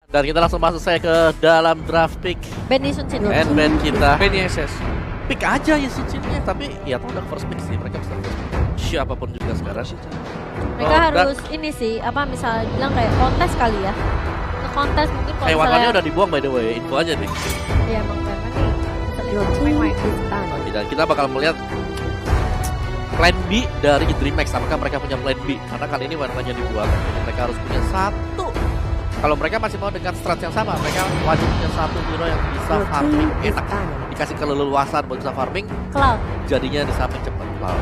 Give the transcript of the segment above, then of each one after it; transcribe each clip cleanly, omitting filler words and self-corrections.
Dan kita langsung masuk saya ke dalam draft pick Benny Suncin. and band kita. Benny SS. Pick aja ya Suncinnya, tapi ya tau udah first pick sih, mereka bisa first pick. Siapapun juga sekarang. Mereka Oh, harus ini sih, apa misalnya bilang kayak kontes kali ya. Nge-kontes mungkin kalau Warnanya misalnya. udah dibuang by the way, info aja nih. Iya emang karena nih. Main-main. Dan kita bakal melihat plan B dari DreamHack. Apakah mereka punya plan B? Karena kali ini warnanya dibuang, jadi mereka harus punya satu. Kalau mereka masih mau dengan strat yang sama, mereka wajib punya satu hero yang bisa farming enak. Dikasih keleluasan buat bisa farming, Cloud. jadinya di samping cepat. Wow.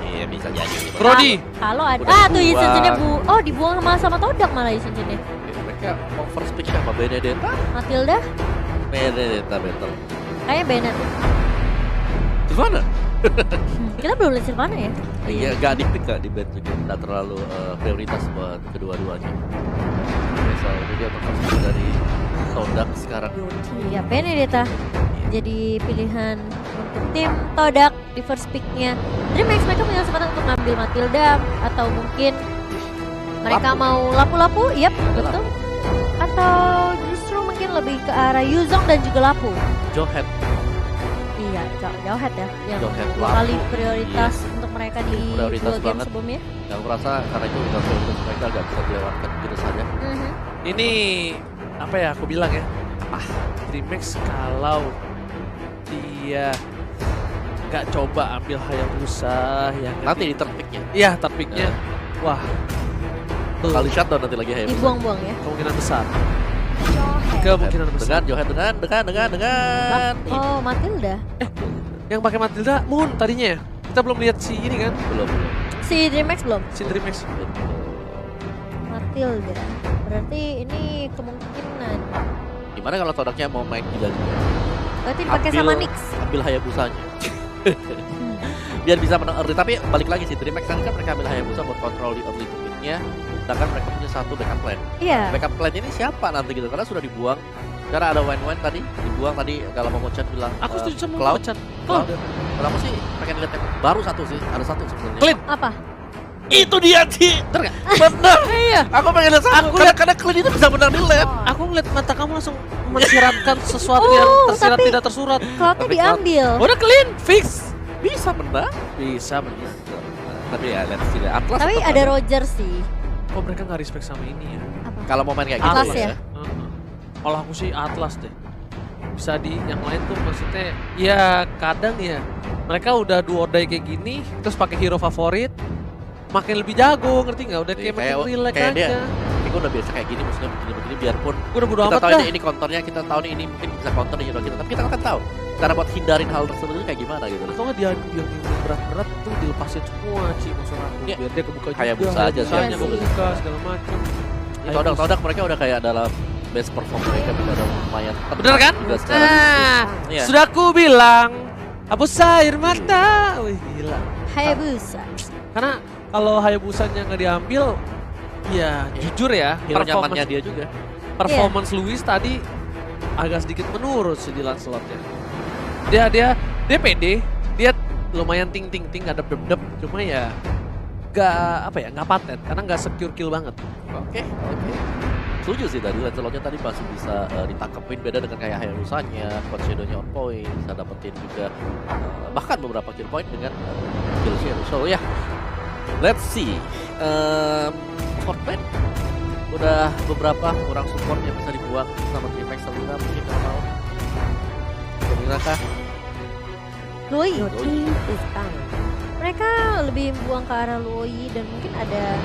Iya bisa jadi. Brody. Kalau ada. Udah Tuh dibuang. Suncinnya Oh dibuang sama Todak malah Suncinnya. Mereka mau first pick siapa? Benedetta? Matilda. Benedetta better. Kayaknya Bennett. Gimana? Kita belum lihat Silvana ya. Iya, gak di pick, gak di band juga. Gak terlalu prioritas buat kedua-duanya. So, itu dia first pick dari Todak sekarang. Iya Benedetta. Jadi pilihan untuk tim Todak di first pick-nya. DreamHack mereka punya kesempatan untuk ngambil Matilda atau mungkin mereka Lapu. mau lapu-lapu, yap betul. Atau justru mungkin lebih ke arah Yuzong dan juga Lapu. Johead. Iya, Jauhead ya, yang Johead, dua Lapu. kali prioritas untuk mereka di Prioritas dua game banget. sebelumnya. Yang merasa karena itu udah prioritas mereka gak bisa dilewatkan gitu saja. Ini apa ya aku bilang ya? DreamHack kalau dia nggak coba ambil Hayabusa yang Nanti di third pick-nya. iya terpiknya wah tuh Kali shutdown nanti lagi Hayabusa. Dibuang-buang ya. kemungkinan besar kemungkinan besar Dengan Oh, Matilda. yang pakai Matilda Moon tadinya ya kita belum lihat si ini kan belum. Si DreamHack belum? si DreamHack Matilda. Berarti ini kemungkinan. Gimana kalau Todaknya mau main gila juga? Berarti dipakai sama Nix. Ambil Hayabusanya. Biar bisa menang early, tapi balik lagi sih DreamHack kan mereka ambil Hayabusa buat kontrol di early to mid-nya, sedangkan mereka punya satu backup plan. Iya. Backup plan ini siapa nanti gitu, karena sudah dibuang. Karena ada Wen tadi, dibuang tadi kalau mau Chan bilang aku setuju sama Cloud. Chan Cloud. Kalau aku sih pengen lihat yang baru satu sih, ada satu sebenarnya. Clean. Apa? Itu dia sih, bener nggak? Bener. Iya. Aku pengen lihat satu, karena Clean itu bisa menang di lane. Aku ngeliat mata kamu langsung mensiratkan sesuatu yang tersirat tapi- tidak tersurat. Cloudnya Tapi diambil. Udah clean, fix. Bisa menang. Bisa benar. Tapi ya let's see deh. Atlas Tapi tetap ada Roger sih. Kok mereka nggak respect sama ini ya? Apa? Kalau mau main kayak gitu Atlas lah ya? Kalau aku sih Atlas deh. Bisa di yang lain tuh maksudnya ya kadang ya mereka udah duo day kayak gini terus pakai hero favorit makin lebih jago ngerti nggak? Udah kayak makin relax kayak dia. aja. Kayak gue udah biasa kayak gini, maksudnya begini-begini biarpun Gue udah bodo kita amat tahu dah. ini konternya, kita tahu nih ini mungkin bisa counter di hero kita, tapi kita kan tahu cara buat hindarin hal tersebut itu kayak gimana gitu. Atau nggak dia yang berat-berat tuh dilepasin semua Ci maksud aku Ya, biar dia kebuka juga. Hayabusa aja sih. Hayabusanya kebuka segala macam. Todak mereka udah kayak dalam best perform mereka udah lumayan. Bener kan? Juga sekarang. Iya. Sudah aku bilang hapus air mata. Wih gila. Hayabusa. Karena kalau Hayabusanya nggak diambil, ya jujur ya, Hero nyamannya dia juga. performance Luis tadi agak sedikit menurun sih di Lancelotnya. Dia pede, dia lumayan ting nggak dep, cuma ya nggak paten karena nggak secure kill banget. Oke. Setuju sih tadi Lancelotnya tadi masih bisa ditangkepin, beda dengan kayak Hayabusanya, Coach Shadow-nya on point, bisa dapetin juga bahkan beberapa kill point dengan kill share. So ya, let's see. Support band udah beberapa orang support yang bisa dibuang sama DreamHack Selina mungkin kalau mau. Selina kah? Luoyi. Mereka lebih buang ke arah Luoyi dan mungkin ada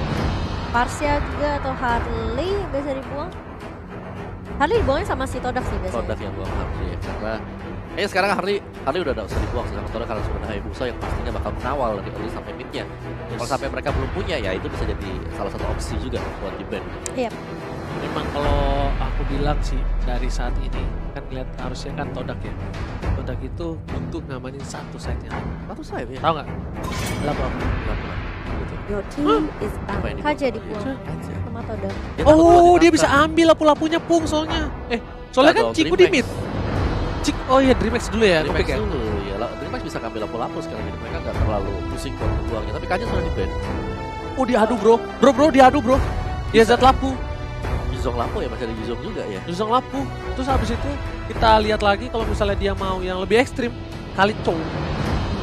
Parsia juga atau Harley yang biasa dibuang. Harley dibuangnya sama si Todak sih biasanya. Todak yang buang Harley ya, karena sekarang Harley udah gak usah dibuang sih sama Todak karena sudah ada Hayabusa yang pastinya bakal mengawal dari early sampai midnya. Kalau sampai mereka belum punya ya itu bisa jadi salah satu opsi juga buat di band. Iya. Memang kalau aku bilang sih dari saat ini kan lihat harusnya kan Todak ya. Todak itu untuk ngamanin satu side-nya. Satu saya ya. Tahu nggak? Berapa? Gitu. Apa ini? Kaja dibuang Kaja. sama Todak. Dia takut Oh, banget dia bisa ditangkap. ambil lapu-lapunya Pung soalnya. Soalnya kan Atau Ciku di DreamHack. mid. Oh iya DreamHack dulu ya, DreamHack kepik ya. dulu ya. DreamHack bisa ngambil lapu-lapu sekarang jadi mereka nggak terlalu pusing buat ngebuangnya. Tapi Kaja sudah di band. Oh diadu bro, diadu bro. Dia zat lapu. Yuzong Lapo ya, masih ada Yuzong juga ya. Yuzong Lapu. Terus habis itu kita lihat lagi kalau misalnya dia mau yang lebih ekstrim, Kalicho.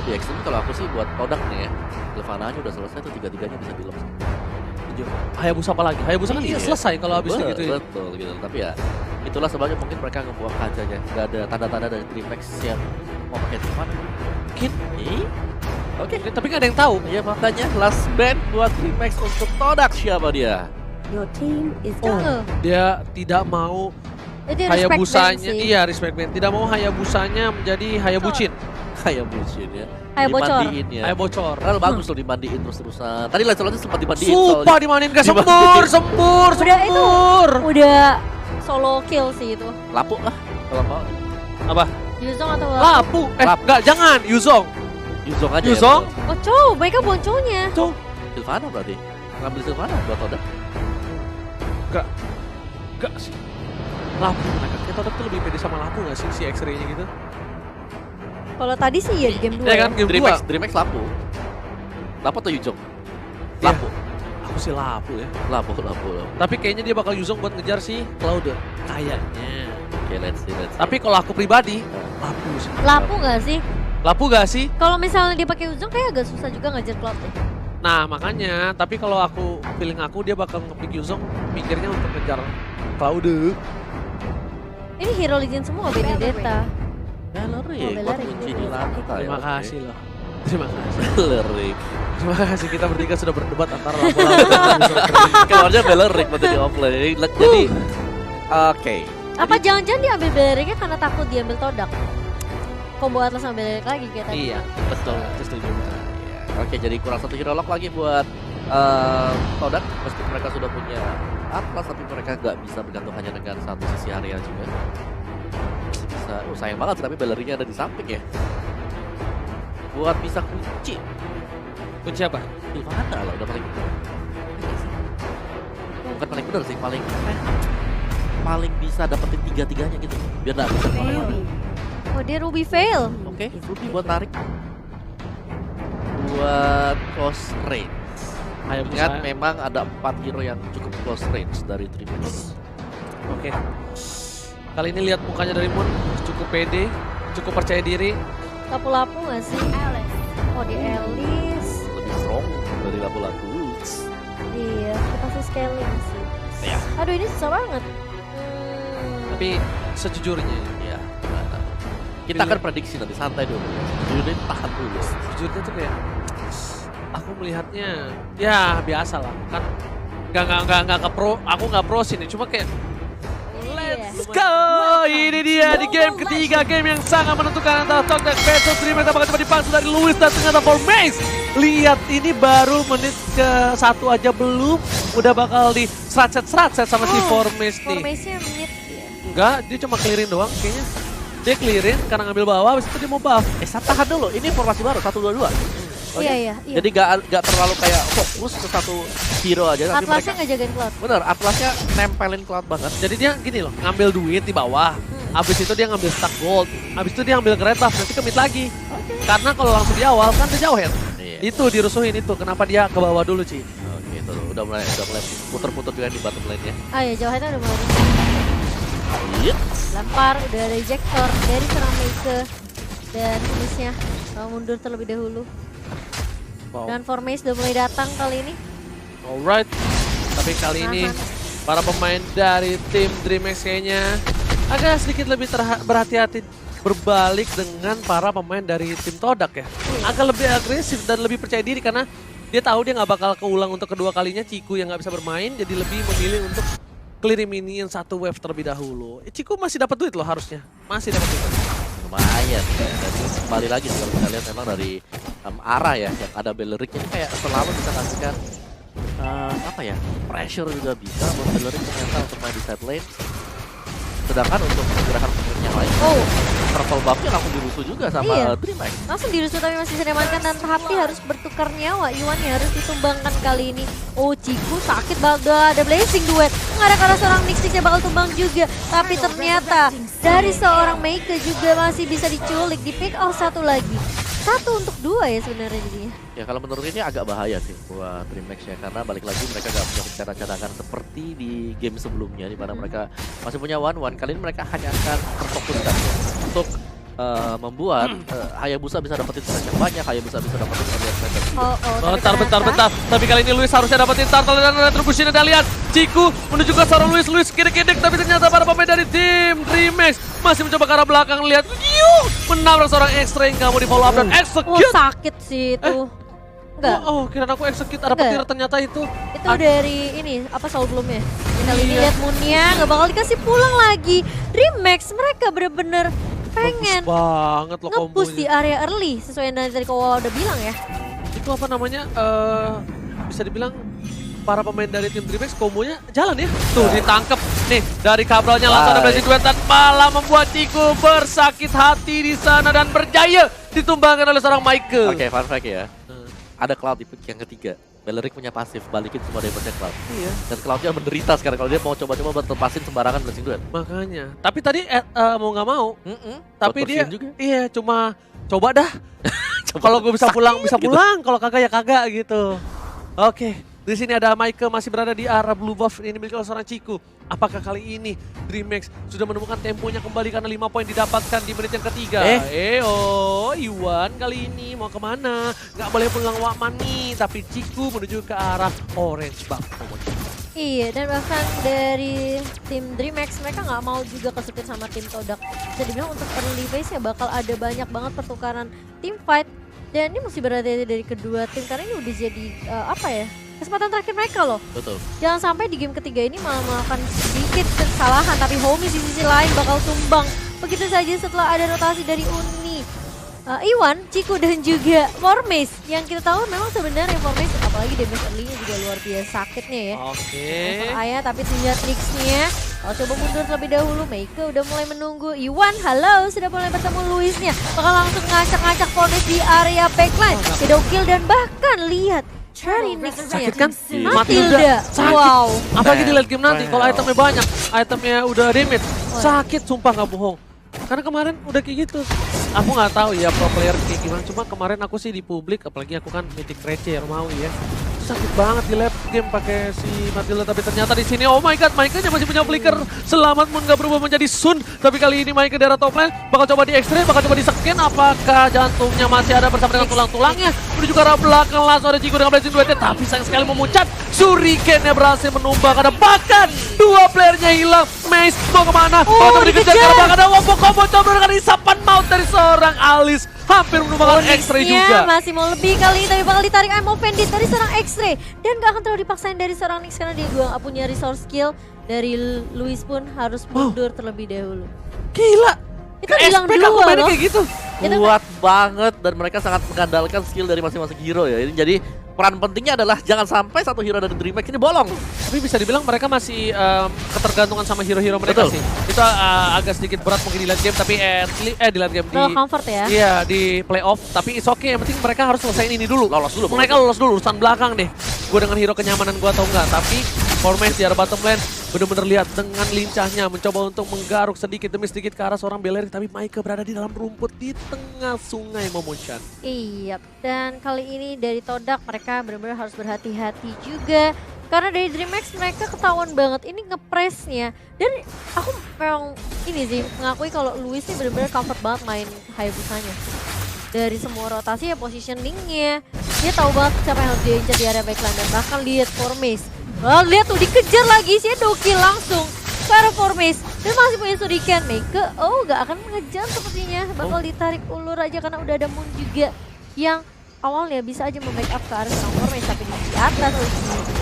Lebih ekstrim kalau aku sih buat produk nih ya. Levananya udah selesai tuh, tiga-tiganya bisa dilem. Hayabusa apa lagi? Hayabusa kan Iya. dia selesai kalau habis gitu ya. Betul gitu. Tapi ya itulah sebabnya mungkin mereka ngebuang kacanya. Gak ada tanda-tanda dari Dreamhack yang mau pakai Tiffan. Mungkin. Oke. Tapi nggak ada yang tahu. Ya makanya last band buat Dreamhack untuk Todak siapa dia? Your team is Oh, Dia tidak mau itu respect band Hayabusanya, sih. iya respect band. Tidak mau Hayabusanya menjadi Hayabucin. Kayak bullshit ya. Kayak bocor. Dimandiin ya. Hayabocor. Padahal bagus loh dimandiin terus-terusan. Tadi Lancelotnya sempat dimandiin. Sumpah dimainin gak Dimatiin. sembur. Udah itu. Udah solo kill sih itu. Lapuk lah kalau mau. Apa? Yuzong atau Lapu. Lapu. Enggak, jangan. Yuzong. Yuzong aja Yuzong? ya. Ocho, mereka bonconya. Tuh. Silvana berarti. Ngambil Silvana buat Todak. Enggak sih. Lapu. Mereka kita tuh lebih pede sama Lapu gak sih si X-ray-nya gitu? Kalau tadi sih ya di game 2 Ya kan game 2. Dreamhack Lapu. Lapu atau Yuzong? Iya. Lapu. Aku sih Lapu ya. Lapu. Tapi kayaknya dia bakal Yuzong buat ngejar si Cloud. Kayaknya. Oke, let's see. Tapi kalau aku pribadi, Lapu sih. Lapu gak sih? Lapu gak sih? Kalau misalnya dia pakai Yuzong kayak agak susah juga ngejar Cloud deh. Nah makanya, tapi kalau aku feeling aku dia bakal nge-pick Yuzong mikirnya untuk ngejar Cloud. Ini hero legend semua Benedetta. Bellerik, Oh, buat Bellerik. kunci di lantai. Terima kasih loh. Terima kasih. Bellerik. Terima kasih kita bertiga sudah berdebat antara Lapu-Lapu. Keluarnya Bellerik buat jadi offlane. Jadi, oke. Apa jangan-jangan diambil Belleriknya karena takut diambil Todak? Combo Atlas sama Bellerik lagi kayak tadi. Iya, betul. Itu setuju. Oke, jadi kurang satu hero lock lagi buat Todak. Meski mereka sudah punya Atlas, tapi mereka nggak bisa bergantung hanya dengan satu sisi area juga. Bisa, sayang banget, tapi Bellerinya ada di samping ya. Buat bisa kunci Kunci apa? Silvana lah, udah paling bener. Bukan paling bener sih, paling bisa dapetin tiga-tiganya gitu. Biar nggak bisa kemana-mana. Oh dia Ruby fail. Oke, Ruby buat tarik. Buat close range. Ingat memang ada 4 hero yang cukup close range dari Dreamhack. Oke. Kali ini lihat mukanya dari Moon cukup pede, cukup percaya diri. Lapu-lapu gak sih? Oh di Alice. Lebih strong dari lapu-lapu. Iya, kita pasti scaling sih. Iya. Aduh ini susah banget. Tapi sejujurnya Ya, gimana? Kita akan prediksi nanti, santai dulu. Jadi tahan dulu. sejujurnya tuh kayak aku melihatnya ya biasa lah kan nggak ke pro, aku nggak pro sini cuma kayak let's go, ini dia di game ketiga, game yang sangat menentukan antara Todak versus Dreamhack. Apakah coba dipangsa dari Lewis dan ternyata Formace. Lihat ini baru menit ke 1 aja belum udah bakal di serat sama si Formace nih. Formasinya mid ya. Enggak, dia cuma clearin doang kayaknya. Dia clearin karena ngambil bawah, habis itu dia mau buff. Tahan dulu, ini formasi baru 1-2-2. Oke. Iya. Jadi gak terlalu kayak fokus ke satu hero aja, tapi Atlasnya mereka nggak jagain Cloud. bener, Atlasnya nempelin Cloud banget. Jadi dia gini loh, ngambil duit di bawah. Habis itu dia ngambil stack gold. Habis itu dia ngambil great buff, nanti ke mid lagi. Karena kalau langsung di awal kan dia jauh ya. Iya. Itu dirusuhin itu, kenapa dia ke bawah dulu Ci? Oke, tuh udah mulai puter-puter juga di bottom lane-nya. Ah ya jauhnya udah mulai Iya. lempar, udah ada ejector dari serang Meike. Dan finishnya mundur terlebih dahulu. Wow. Dan Formace udah mulai datang kali ini. Alright. Tapi kali ini para pemain dari tim Dreamhack kayaknya agak sedikit lebih berhati-hati berbalik dengan para pemain dari tim Todak ya. Agak lebih agresif dan lebih percaya diri karena dia tahu dia nggak bakal keulang untuk kedua kalinya. Ciku yang nggak bisa bermain jadi lebih memilih untuk clear minion 1 wave terlebih dahulu. Ciku masih dapat duit loh harusnya. Masih dapat duit. Lumayan ya. Dan kembali lagi kalau kita lihat memang dari arah ya yang ada Bellerik ini kayak selalu bisa kasihkan apa ya, pressure juga bisa buat Bellerik ternyata untuk main di side lane. Sedangkan untuk gerakan yang lain, purple buff-nya langsung dirusuh juga sama Iya. Dreamhack. Langsung dirusuh tapi masih bisa diamankan dan tapi harus bertukar nyawa. Iwannya harus ditumbangkan kali ini. Oh Ciku sakit banget, ada blazing duet. Mengarah ke arah seorang Nixixnya bakal tumbang juga. Tapi ternyata dari seorang Meike juga masih bisa diculik, di pick off satu lagi. 1 untuk 2 ya sebenarnya jadinya. Ya kalau menurut ini agak bahaya sih buat DreamHack ya, karena balik lagi mereka gak punya rencana cadangan seperti di game sebelumnya di mana mereka masih punya one-one. Kali ini mereka hanya akan terfokuskan ya, untuk membuat Hayabusa bisa dapetin strike yang banyak, Hayabusa bisa dapetin early strike. Bentar. Tapi kali ini Luis harusnya dapetin turtle dan retribution. Anda lihat Ciku menuju ke seorang Luis kidek-kidek, tapi ternyata para pemain dari tim DreamHack masih mencoba ke arah belakang. Lihat, menabrak seorang X-Ray yang kamu di follow up dan execute. Sakit sih itu. Enggak. Oh, kira aku execute ada petir ternyata itu. Itu dari ini apa sebelumnya. Kita lihat Moonnya nggak bakal dikasih pulang lagi. DreamHack mereka bener-bener pengen banget loh nge-push di kombonya. area early sesuai yang tadi kau udah bilang ya. Itu apa namanya? Bisa dibilang para pemain dari tim DreamHack kombonya jalan ya. Tuh ditangkep nih dari Cabralnya langsung ada Blazing Duet dan malah membuat Ciku bersakit hati di sana dan berjaya ditumbangkan oleh seorang Michael. Oke, fun fact ya. Ada Cloud di pick yang ketiga. Belleric punya pasif, balikin semua damage-nya Cloud. Iya. Dan Cloud-nya menderita sekarang kalau dia mau coba-coba berlepasin sembarangan Blazing Duet. Makanya. Tapi tadi mau nggak mau. Tapi Buat dia bersihin juga. iya cuma coba dah. Kalau gue bisa pulang bisa pulang, kalau kagak ya kagak gitu. Oke, di sini ada Michael masih berada di arah blue buff ini milik seorang Ciku. Apakah kali ini DreamHack sudah menemukan temponya kembali karena 5 poin didapatkan di menit yang ketiga? Iwan kali ini mau kemana? Nggak boleh pulang Wakman nih, tapi Ciku menuju ke arah orange buff. Iya, dan bahkan dari tim DreamHack mereka nggak mau juga kesulitan sama tim Todak. Bisa dibilang untuk early phase ya bakal ada banyak banget pertukaran team fight. Dan ini mesti berada dari kedua tim karena ini udah jadi kesempatan terakhir mereka loh. Betul. Jangan sampai di game ketiga ini malah melakukan sedikit kesalahan, tapi Homies di sisi lain bakal tumbang. Begitu saja setelah ada rotasi dari Uni. Iwan, Ciku dan juga Formace. Yang kita tahu memang sebenarnya Formace apalagi damage early-nya juga luar biasa sakitnya ya. Oke. Ayah tapi tinggal tricksnya. Kalau coba mundur terlebih dahulu, Meike udah mulai menunggu. Iwan, halo, sudah mulai bertemu Luisnya. Bakal langsung ngacak-ngacak Formace di area backline. Shadow kill dan bahkan lihat dari Nix-nya. Sakit kan? Matilda. Sakit. Wow. Apalagi di late game nanti kalau itemnya banyak, itemnya udah damage. Sakit sumpah nggak bohong. Karena kemarin udah kayak gitu. Aku nggak tahu ya pro player kayak gimana. Cuma kemarin aku sih di publik, apalagi aku kan Mythic Receh Romawi ya. Sakit banget di late game pakai si Matilda, tapi ternyata di sini oh my god, Michael masih punya flicker. Selamat pun nggak berubah menjadi Sun. Tapi kali ini Michael daerah top lane bakal coba di X-ray, bakal coba di scan. Apakah jantungnya masih ada bersama dengan tulang-tulangnya? Menuju ke arah belakang langsung ada Ciku dengan Blazing Duetnya, tapi sayang sekali memuncak. Shuriken-nya berhasil menumbang, ada bahkan dua playernya hilang. Mace mau kemana? Coba dikejar ke arah belakang, ada wombo combo coba dengan isapan maut dari seorang Alice. Hampir menumbangkan X-ray juga. Masih mau lebih kali ini, tapi bakal ditarik Emo Bandit dari seorang X-ray. Dan gak akan terlalu dipaksain dari seorang Nix karena dia juga gak punya resource skill. Dari Luis pun harus mundur terlebih dahulu. Gila. Itu bilang SPK dua mainnya loh. kayak gitu. Kuat banget dan mereka sangat mengandalkan skill dari masing-masing hero ya. Ini jadi peran pentingnya adalah jangan sampai satu hero dari DreamHack ini bolong. Tapi bisa dibilang mereka masih ketergantungan sama hero-hero mereka. Betul. Sih. Itu agak sedikit berat mungkin di late game, tapi di late game Kalau comfort ya. Iya, di playoff. Tapi it's okay, yang penting mereka harus selesaiin ini dulu. Lolos dulu. Mereka lolos dulu, urusan belakang deh. Gue dengan hero kenyamanan gue atau enggak. Tapi Formace di arah bottom lane bener-bener lihat dengan lincahnya mencoba untuk menggaruk sedikit demi sedikit ke arah seorang Belleric, tapi Michael berada di dalam rumput di tengah sungai Momochan. Iya, dan kali ini dari Todak mereka benar-benar harus berhati-hati juga. Karena dari DreamHack mereka ketahuan banget ini ngepresnya. Dan aku memang ini sih mengakui kalau Luis ini benar-benar comfort banget main Hayabusanya. Dari semua rotasi ya positioningnya, dia tahu banget siapa yang harus dia incar di area backline. Dan bahkan lihat Formace. Lihat tuh dikejar lagi sih, Doki langsung ke arah Formace. Dan masih punya Shuriken. Meike, gak akan mengejar sepertinya. Bakal ditarik ulur aja karena udah ada Moon juga. Yang awalnya bisa aja membackup ke arah seorang Formace. Tapi di atas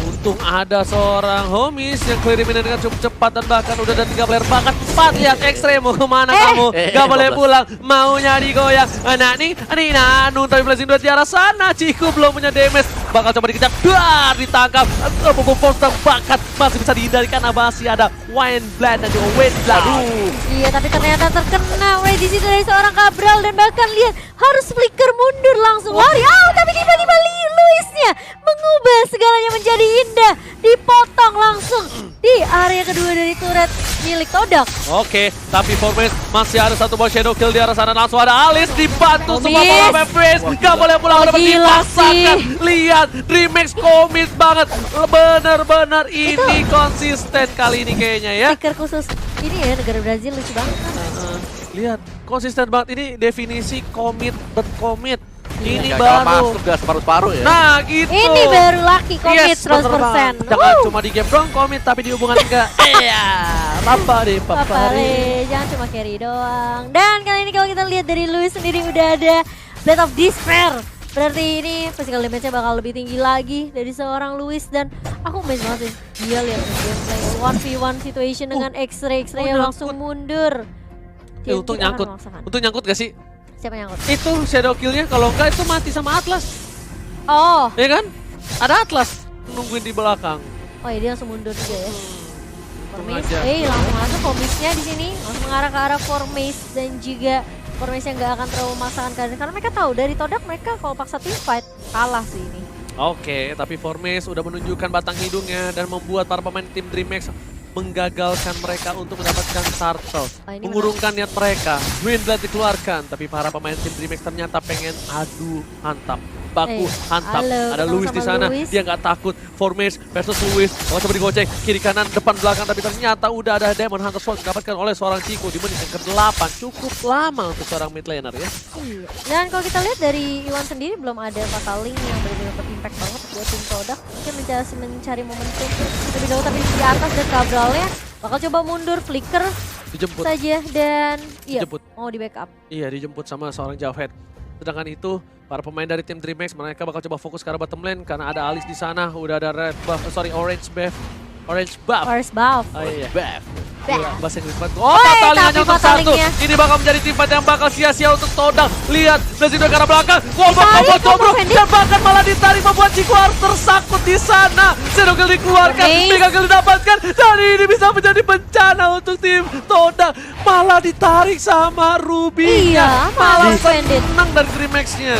Untung ada seorang Homies yang clear minion dengan cukup cepat dan bahkan udah ada 3 player, bahkan 4. Lihat X-ray mau kemana kamu? Gak boleh 12. pulang, maunya digoyang. Nah nih Nanu tapi Blazing Duet di arah sana. Ciku belum punya damage, bakal coba dikejar, ditangkap. Bubble Force terbakat, masih bisa dihindari karena masih ada Wind Blade dan juga Wind Blade. Iya, tapi ternyata terkena di situ dari seorang Cabral dan bahkan lihat harus flicker mundur langsung lari. Tapi tiba-tiba Luisnya mengubah segalanya menjadi indah. Dipotong langsung di area kedua dari turret milik Todak. Oke, tapi Formes masih ada satu ball shadow kill di arah sana. Langsung ada Alice dibantu semua Komis. bola Memphis. Gak boleh pulang, Oh, dapat gila dipaksakan. sih. Lihat, Dreamhack komit banget. Bener-bener ini konsisten kali ini kayaknya ya. Stiker khusus ini ya, negara Brazil lucu banget. Lihat, konsisten banget. Ini definisi komit berkomit. Ini Gagal baru. masuk gak separuh-separuh ya. Nah gitu. Ini baru laki komit Yes, bener 100%. banget. Jangan cuma di game doang komit, tapi di hubungan juga. Iya, papa deh, papa deh. Papale, jangan cuma carry doang. Dan kali ini kalau kita lihat dari Luis sendiri udah ada Blade of Despair. Berarti ini physical damage-nya bakal lebih tinggi lagi dari seorang Luis. Dan aku amazed banget sih. Dia lihat gameplay 1v1 situation dengan X-ray yang langsung mundur. Untung TNT akan nyangkut. memaksakan. Untung nyangkut gak sih? Siapa yang nyangkut? Itu shadow kill-nya, kalau enggak itu mati sama Atlas. Oh, Ya kan? Ada Atlas nungguin di belakang. oh ya dia langsung mundur juga ya. Formace, aja. langsung masuk Formace-nya di sini, langsung mengarah ke arah Formace dan juga Formace yang nggak akan terlalu memaksakan keadaan karena mereka tahu dari Todak mereka kalau paksa team fight kalah sih ini. Oke, tapi Formes udah menunjukkan batang hidungnya dan membuat para pemain tim DreamHack menggagalkan mereka untuk mendapatkan turtle. ini Mengurungkan niat mereka. Windblade dikeluarkan, tapi para pemain tim DreamHack ternyata pengen adu hantam. Baku hantam. halo, Ada ketemu Luis di sama sana, Luis. dia nggak takut. Formes versus Luis. Kalau coba digocek kiri kanan depan belakang, tapi ternyata udah ada Demon Hunter Sword didapatkan oleh seorang Chico di menit yang ke-8. Cukup lama untuk seorang mid laner ya. Iya. Dan kalau kita lihat dari Iwan sendiri belum ada Fatal Link yang benar-benar berimpact banget buat tim Todak. Mungkin mencari momentum lebih dahulu tapi di atas dan Cabral-nya bakal coba mundur flicker Dijemput. saja dan iya Dijemput. mau di backup. Iya, dijemput sama seorang Javhead. Sedangkan itu, para pemain dari tim DreamHack mereka bakal coba fokus ke arah bottom lane karena ada Alice di sana, udah ada red buff, orange buff. Orange buff. First buff. Oh iya. Baf. Gila, bahasa Inggris banget. Oh, Woi, Fatal tapi hanya untuk Fatal satu. Link-nya. Ini bakal menjadi tim fight yang bakal sia-sia untuk Todak. Lihat, Blazido ke arah belakang. Ditarik, Combo combo pendek. dan bahkan malah ditarik membuat Chico harus tersangkut di sana. Zerogel dikeluarkan, Nice. Megagel didapatkan. Dan ini bisa menjadi bencana untuk tim Todak. Malah ditarik sama Ruby. Iya, Malah malah defended. senang dari Dreamhack-nya.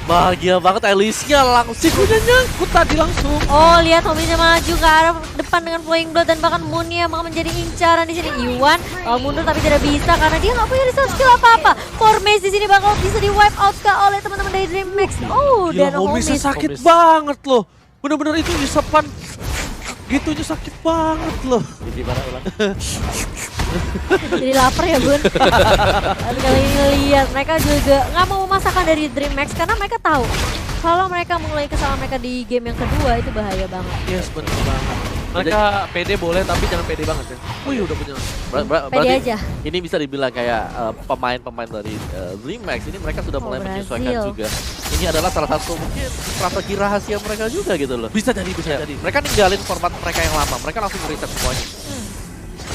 Bahagia banget Alice-nya langsung. Chico-nya nyangkut tadi langsung. Oh, lihat Homi-nya maju ke arah depan dengan Flowing Blood dan bahkan Moon-nya bakal menjadi incaran di sini. Iwan mundur tapi tidak bisa karena dia nggak punya resource skill apa-apa. Formace di sini bakal bisa di wipe out kah oleh teman-teman dari DreamHack. Oh, Gila, dan Homisnya Homi sakit Homis. banget loh. Bener-bener itu disepan gitunya sakit banget loh. Jadi mana ulang? jadi lapar ya Bun. Dan kali ini lihat mereka juga nggak mau memasakkan dari DreamHack karena mereka tahu kalau mereka mengulangi kesalahan mereka di game yang kedua itu bahaya banget. Yes, bener banget. Mereka pede boleh, tapi jangan pede banget ya. Wih, udah punya. Pede Berarti aja. ini bisa dibilang kayak pemain-pemain dari DreamHack ini mereka sudah mulai Brazil. menyesuaikan juga. Ini adalah salah satu mungkin strategi rahasia mereka juga gitu loh. Bisa jadi, bisa Ya, jadi. mereka ninggalin format mereka yang lama, mereka langsung ngeriset semuanya.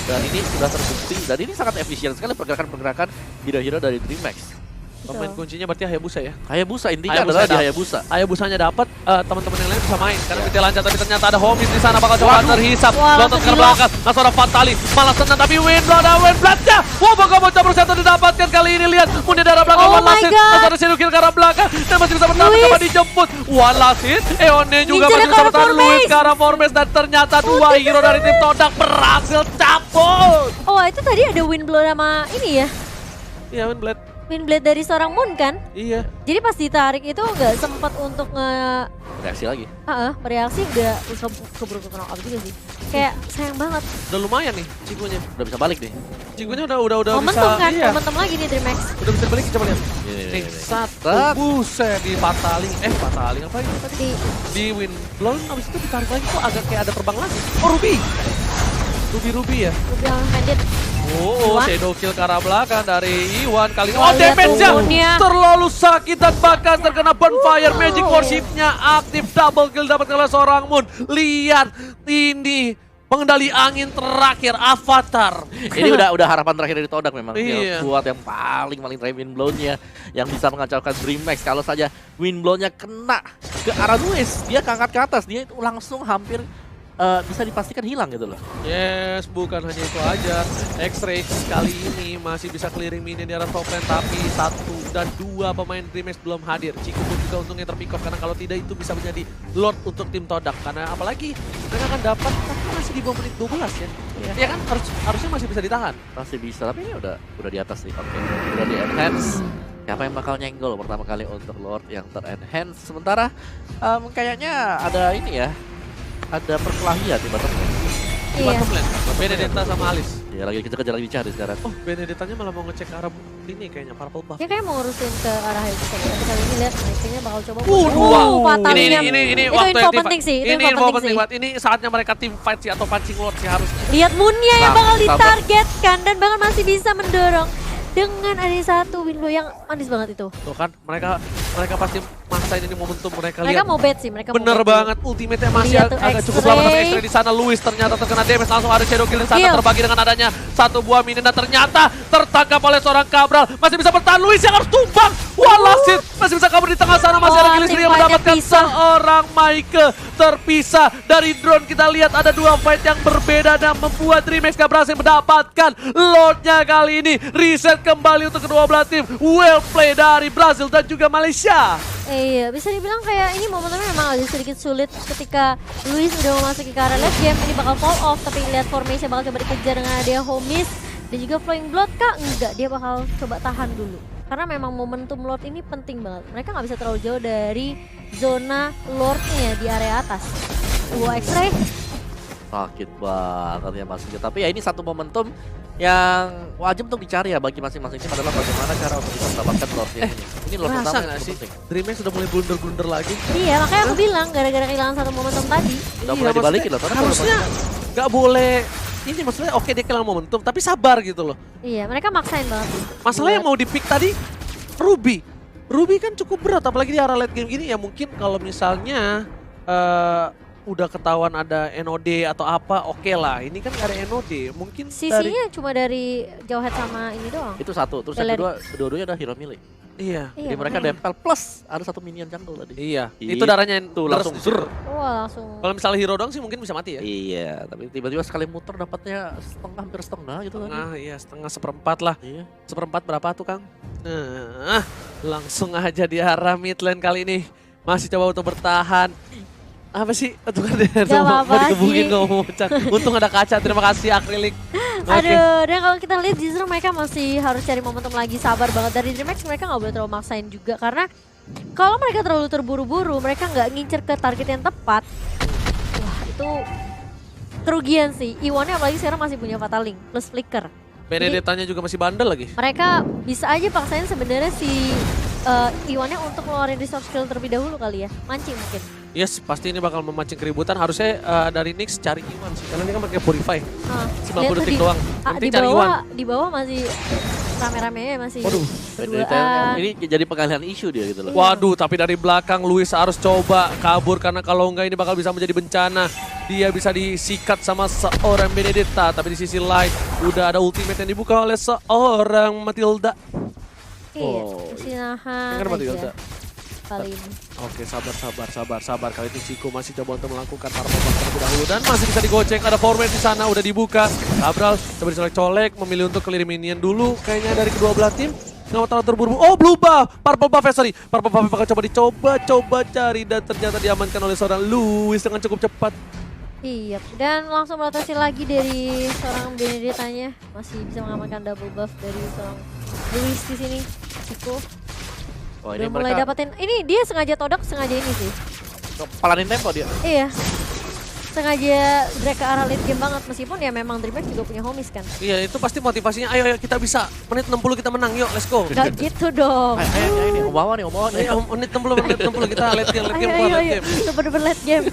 Dan ini sudah terbukti, dan ini sangat efisien sekali pergerakan-pergerakan hero-hero dari DreamHack. Pemain kuncinya berarti Hayabusa ya. Hayabusa intinya Hayabusa adalah di dapat. Hayabusa. Hayabusanya dapat, teman-teman yang lain bisa main. Karena kita lancar, tapi ternyata ada Homies di sana bakal coba Waduh. terhisap. Wah, Lotot ke langsung belakang, langsung ada Fatali. Malah senang, tapi Windblade-nya. Wah, bakal mau campur satu didapatkan kali ini. Lihat, Mundi darah belakang, Oh One my Last Hit. God. Langsung ada Shadow Kill ke arah belakang. Dan masih bisa bertahan, Luis. coba dijemput. One Last Hit, Eonnya juga Ninja masih ke bisa arah bertahan. Luis Formace. ke arah Formace. Dan ternyata dua hero dari tim Todak berhasil cabut. Oh, itu tadi ada Windblow sama ini ya. Iya, Windblade. Windblade dari seorang Moon kan. Iya. Jadi pas ditarik itu nggak sempat untuk Reaksi lagi. bereaksi, udah keburu ke knock out juga sih. Kayak sayang banget. Udah lumayan nih, Cikunya. Udah bisa balik nih. Cikunya udah Momentum bisa. kan, Iya. momentum lagi nih DreamHack. Udah bisa balik, coba lihat. Ini. Nih, satu Set. buset di Fataling. Fataling apa ini tadi? Di Di Windblow, abis itu ditarik lagi kok agak kayak ada terbang lagi. Oh, Ruby ya? Ruby yang handed. Oh, Iwan. shadow kill ke arah belakang dari Iwan kali ini. Wah, Oh, lihat damage-nya tumbunnya. terlalu sakit dan bahkan terkena bonfire. Magic Worship-nya aktif, double kill dapat oleh seorang Moon. Lihat ini pengendali angin terakhir Avatar. Ini udah harapan terakhir dari Todak memang. Iya. Yang kuat yang paling terakhir Windblow-nya yang bisa mengacaukan DreamHack. Kalau saja Windblow-nya kena ke arah Luis, dia keangkat ke atas, dia itu langsung hampir bisa dipastikan hilang gitu loh. Yes, bukan hanya itu aja. X-Ray kali ini masih bisa clearing minion di arah top lane, tapi 1 dan 2 pemain DreamHack belum hadir. Ciku pun juga untungnya terpick off, karena kalau tidak itu bisa menjadi Lord untuk tim Todak. Karena apalagi mereka akan dapat, tapi masih di bawah menit 12 ya. Ya kan, harusnya masih bisa ditahan. Masih bisa, tapi ini udah di atas nih. Oke, udah di enhance. Siapa yang bakal nyenggol pertama kali untuk Lord yang ter-enhance. Sementara kayaknya ada ini ya, ada perkelahian di bottom lane. Di Iya. bottom lane, Benedetta sama Alice. Ya lagi kejar-kejar lagi cari sekarang. Oh, Benedettanya malah mau ngecek ke arah ini kayaknya, purple buff. Dia kayak mau ngurusin ke arah itu tadi. Tapi kali ini lihat kayaknya bakal coba. Dua. Fatalnya. Ini Itu waktu info yang penting sih. Itu ini info penting sih. banget. Ini saatnya mereka team fight sih atau pancing Lord sih harusnya. Lihat Moonnya yang Nah, bakal sabar. ditargetkan dan bahkan masih bisa mendorong dengan ada satu window yang manis banget itu. Tuh kan, mereka pasti maksain ini momentum mereka Mereka lihat. mau bet sih, mereka Bener mau bet banget, ultimate-nya masih Lihat tuh, agak cukup X-Ray. lama, tapi X-Ray di sana. Luis ternyata terkena damage, langsung ada Shadow Kill di sana, Kill. terbagi dengan adanya satu buah minion dan ternyata tertangkap oleh seorang Cabral. Masih bisa bertahan, Luis yang harus tumbang. Walasit masih bisa kabur di tengah sana, masih ada Gilles tim yang fight-nya mendapatkan pisah. seorang Maike terpisah dari drone. Kita lihat ada dua fight yang berbeda dan membuat DreamHack gak berhasil mendapatkan Lordnya kali ini. Reset kembali untuk kedua belah tim. Well play dari Brazil dan juga Malaysia. Iya, bisa dibilang kayak ini momentumnya memang agak sedikit sulit ketika Luis udah memasuki ke arah late game. Ini bakal fall off, tapi lihat formation bakal coba dikejar dengan ada Homies dan juga Flowing Blood kah? Enggak, dia bakal coba tahan dulu. Karena memang momentum Lord ini penting banget. Mereka nggak bisa terlalu jauh dari zona Lordnya di area atas. Dua X-Ray. Sakit banget ya maksudnya. Tapi ya ini satu momentum yang wajib untuk dicari ya bagi masing-masing tim adalah bagaimana cara untuk bisa mendapatkan Lordnya ini. Ini Lord Merasa pertama nggak yang sih? penting. DreamHack sudah mulai blunder-blunder lagi. Iya, makanya aku bilang gara-gara kehilangan satu momentum tadi. Udah mulai dibalikin loh. Harusnya nggak boleh. Ini maksudnya oke dia kehilangan momentum, tapi sabar gitu loh. Iya, mereka maksain banget. Masalah yang mau di-pick tadi, Ruby. Ruby kan cukup berat, apalagi di arah late game gini ya mungkin kalau misalnya udah ketahuan ada NOD atau apa, oke lah. Ini kan nggak ada NOD, mungkin dari... Sisinya cuma dari jauh head sama ini doang. Itu satu, terus yang Galeri. kedua, dua-duanya ada hero melee. Iya, Jadi mereka makanya. dempel plus ada satu minion jungle tadi. iya. Itu Itu darahnya yang langsung deres. zur. Wah, langsung. Kalau misalnya hero doang sih mungkin bisa mati ya. Iya, tapi tiba-tiba sekali muter dapatnya setengah, hampir setengah gitu kan. Nah, iya setengah seperempat lah. Iya. Seperempat berapa tuh Kang? Nah, langsung aja di arah mid lane kali ini. Masih coba untuk bertahan. Apa sih? Itu kan dia mau apa-apa dikebukin sih. ngomong pecah. Untung ada kaca, terima kasih akrilik. Oke. Aduh, dan kalau kita lihat justru mereka masih harus cari momentum lagi, sabar banget. Dari DreamHack mereka nggak boleh terlalu maksain juga karena kalau mereka terlalu terburu-buru, mereka nggak ngincer ke target yang tepat. Wah, itu kerugian sih. Iwannya apalagi sekarang masih punya Fatal Link plus Flicker. Benedettanya juga masih bandel lagi. Mereka bisa aja paksain sebenarnya si Iwannya untuk ngeluarin resource skill terlebih dahulu kali ya. Mancing mungkin. Yes, pasti ini bakal memancing keributan. Harusnya dari Nyx cari Iwan sih. Karena dia kan pakai Purify. 90 lihat tuh detik doang. Nanti di cari Iwan. di bawah masih rame-ramenya masih Waduh, berduaan. Ini jadi pengalihan isu dia gitu loh. Waduh, tapi dari belakang Luis harus coba kabur karena kalau enggak ini bakal bisa menjadi bencana. Dia bisa disikat sama seorang Benedetta, tapi di sisi lain udah ada ultimate yang dibuka oleh seorang Matilda. Iya, Oh, masih nahan Kan Matilda. aja kali ini. Oke, sabar. Kali ini Chico masih coba untuk melakukan purple buff terlebih dahulu dan masih bisa digocek. Ada format di sana udah dibuka. Cabral coba dicolek-colek, memilih untuk clear minion dulu kayaknya dari kedua belah tim. Nggak mau terlalu terburu-buru. Oh, blue buff, purple buff ya, sorry. Purple buff bakal coba cari dan ternyata diamankan oleh seorang Luis dengan cukup cepat. Iya, dan langsung merotasi lagi dari seorang Benedettanya. Masih bisa mengamankan double buff dari seorang Luis di sini. Chico Oh, ini udah mulai mereka dapetin. Ini dia sengaja Todak, sengaja ini sih. palanin tempo dia. Iya. Sengaja drag ke arah late game banget. Meskipun ya memang DreamHack juga punya homies kan. Iya, itu pasti motivasinya. Ayo kita bisa. Menit 60 kita menang, yuk let's go. Gak gitu dong. Ayo ini, Omawa nih. Ayo, menit 60 kita late game, Ayo, late game. Super late game.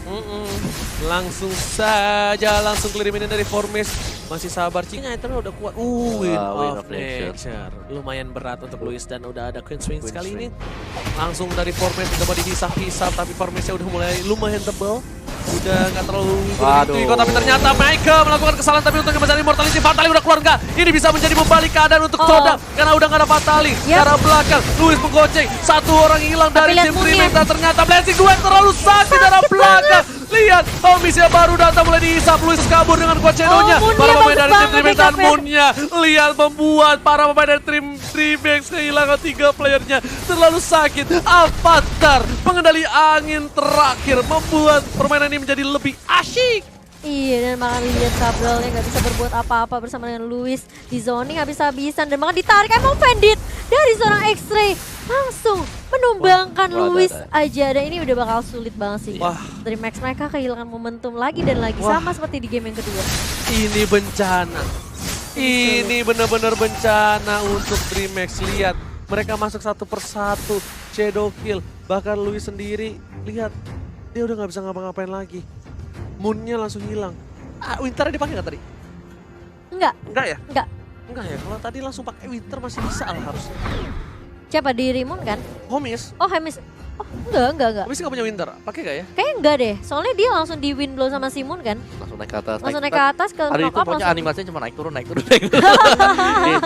Langsung saja, langsung clear minion dari Formis. Masih sabar, Cingnya itu udah kuat. Win Win of of Nature. Nature. Lumayan berat untuk Luis dan udah ada Queen Swings Queen kali Swing. ini. Langsung dari Formis coba dihisap-hisap, tapi Formisnya udah mulai lumayan tebal. Udah nggak terlalu Waduh. begitu, tapi ternyata Michael melakukan kesalahan, tapi untuk mencari Immortality. Fatali udah keluar nggak? Ini bisa menjadi membalik keadaan untuk Oh. Todak karena udah nggak ada Fatali. Ke Yap. arah belakang, Luis menggoceng. Satu orang hilang Tapi dari lihat tim moonnya. DreamHack dan ternyata Blessing 2 terlalu sakit dari belakang. Lihat, Homies-nya baru datang mulai dihisap. Luis kabur dengan quad shadow-nya. Moon-nya Para pemain bagus dari tim banget Dreammax dan backup-nya. Moon-nya. Lihat membuat para pemain dari tim Dreammax kehilangan 3 playernya. Terlalu sakit. Avatar, pengendali angin terakhir membuat permainan ini menjadi lebih asyik. Iya, dan makan lihat Cabral-nya nggak bisa berbuat apa-apa bersama dengan Luis. Di zoning habis-habisan dan makan ditarik emang Vendit dari seorang X-Ray. Langsung menumbangkan Wah, Luis ada. aja. Dan ini udah bakal sulit banget sih. Wah. Dreammax mereka kehilangan momentum lagi dan lagi. Wah. Sama seperti di game yang kedua. Ini bencana. Ini benar-benar bencana untuk Dreammax. Lihat, mereka masuk satu persatu. Shadow kill. Bahkan Luis sendiri, lihat. Dia udah nggak bisa ngapa-ngapain lagi. Moon-nya langsung hilang. Winter dipakai nggak tadi? Enggak, Enggak ya? enggak. Enggak ya, kalau tadi langsung pakai Winter masih bisa lah harusnya. Siapa di Rimon kan? Homies, Oh, Hemis. Oh, enggak. Homies nggak punya Winter, pakai nggak ya? Kayaknya enggak deh. Soalnya dia langsung di win blow sama Simon kan? Langsung naik ke atas. Langsung naik ke atas ke Hari itu knock up pokoknya langsung. animasinya cuma naik turun.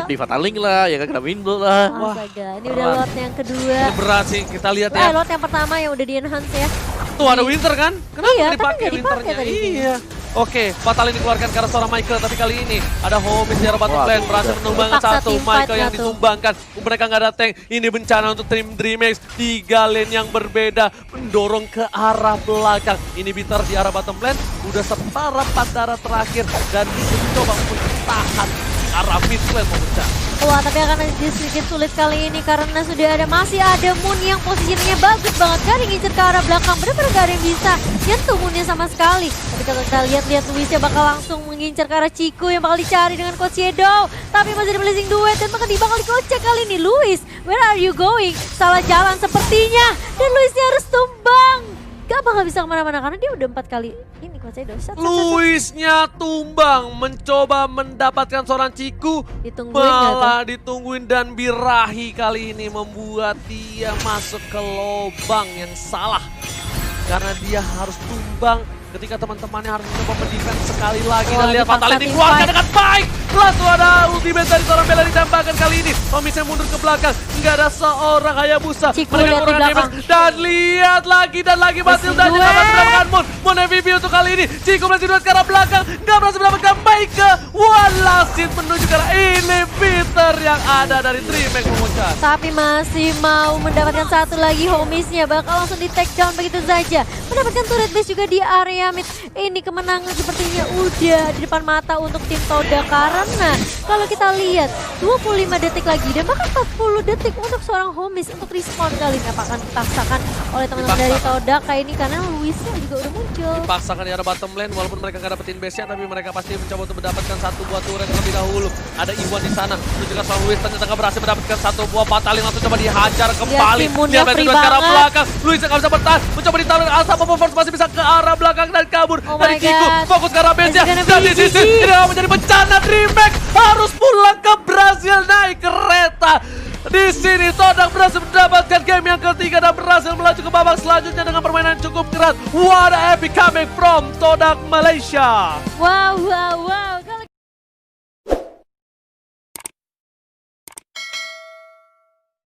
Di Fataling lah, ya kan kena windblow lah. Astaga, ini udah lot yang kedua. Ini berat sih, kita lihat ya. Lot yang pertama yang udah di enhance ya. Tuh ada Winter kan? Kenapa Iya, nggak tapi dipakai nggak dipakai Winternya? tadi. Iya. Oke, Fatal ini dikeluarkan karena seorang Michael, tapi kali ini ada Homies di arah bottom Wah, lane berhasil udah. menumbangkan Dipaksa satu. team fight Michael yang nggak tuh? ditumbangkan, mereka nggak ada tank. Ini bencana untuk tim Dreammax. 3 lane yang berbeda mendorong ke arah belakang. Ini Bitter di arah bottom lane, udah setara 4 darah terakhir dan mencoba untuk tahan di arah mid lane memecah. Wah, tapi akan jadi sedikit sulit kali ini karena masih ada Moon yang posisinya bagus banget. Gak ngincer ke arah belakang, bener-bener gak ada yang bisa nyentuh Moonnya sama sekali. Tapi kalau kita lihat Luisnya bakal langsung mengincar ke arah Chico yang bakal dicari dengan Coach Shadow. Tapi masih ada blessing duet dan bakal dikocek kali ini. Luis, where are you going? Salah jalan sepertinya. Dan Luisnya harus tumbang. Gak bakal bisa kemana-mana karena dia udah 4 kali ini Coach Shadow. Luisnya tumbang, mencoba mendapatkan seorang Ciku, Ditungguin nggak tuh? malah ditungguin dan birahi kali ini membuat dia masuk ke lubang yang salah. Karena dia harus tumbang ketika teman-temannya harus mencoba mendefense sekali lagi. Wah, Dan lihat dipaksa Fatal ini tim keluarkan fight. dengan baik. Langsung ada ultimate dari seorang Bella ditembakkan kali ini. Homies-nya mundur ke belakang, nggak ada seorang Hayabusa. Ciku Mereka lihat di kurang belakang. damage. Dan lihat lagi dan lagi masih Blessing saja dapat duet. mendapatkan Moon. Moon MVP untuk kali ini. Ciku masih dua ke arah belakang, nggak berhasil mendapatkan Maike. One last hit menuju ke arah inhibitor yang ada dari Dreammax memecah. Tapi masih mau mendapatkan satu lagi. Homies-nya bakal langsung di take down begitu saja. Mendapatkan turret base juga di area mid. Ini kemenangan sepertinya udah di depan mata untuk tim Toda. Karena kalau kita lihat 25 detik lagi dan bahkan 40 detik untuk seorang Homies untuk respawn kali ini. Apakah dipaksakan oleh teman-teman dari Toda kayak ini karena Luisnya juga udah muncul. Dipaksakan di arah bottom lane walaupun mereka nggak dapetin base-nya, tapi mereka pasti mencoba untuk mendapatkan satu buah turret terlebih dahulu. Ada Iwan di sana menunjukkan soal Luis ternyata nggak berhasil mendapatkan satu buah Fatal yang langsung coba dihajar kembali. si Moon-nya Dia free ke arah banget. belakang. Luis nggak bisa bertahan, mencoba ditarik Asap Force masih bisa ke arah belakang dan kabur Oh dari my Kiku. God. Fokus ke arah base-nya It's gonna dan be di sisi GG. ini akan menjadi bencana. Dreammax harus pulang ke Brasil naik kereta. Di sini Todak berhasil mendapatkan game yang ketiga dan berhasil melaju ke babak selanjutnya dengan permainan cukup keras. What a epic coming from Todak Malaysia. Wow.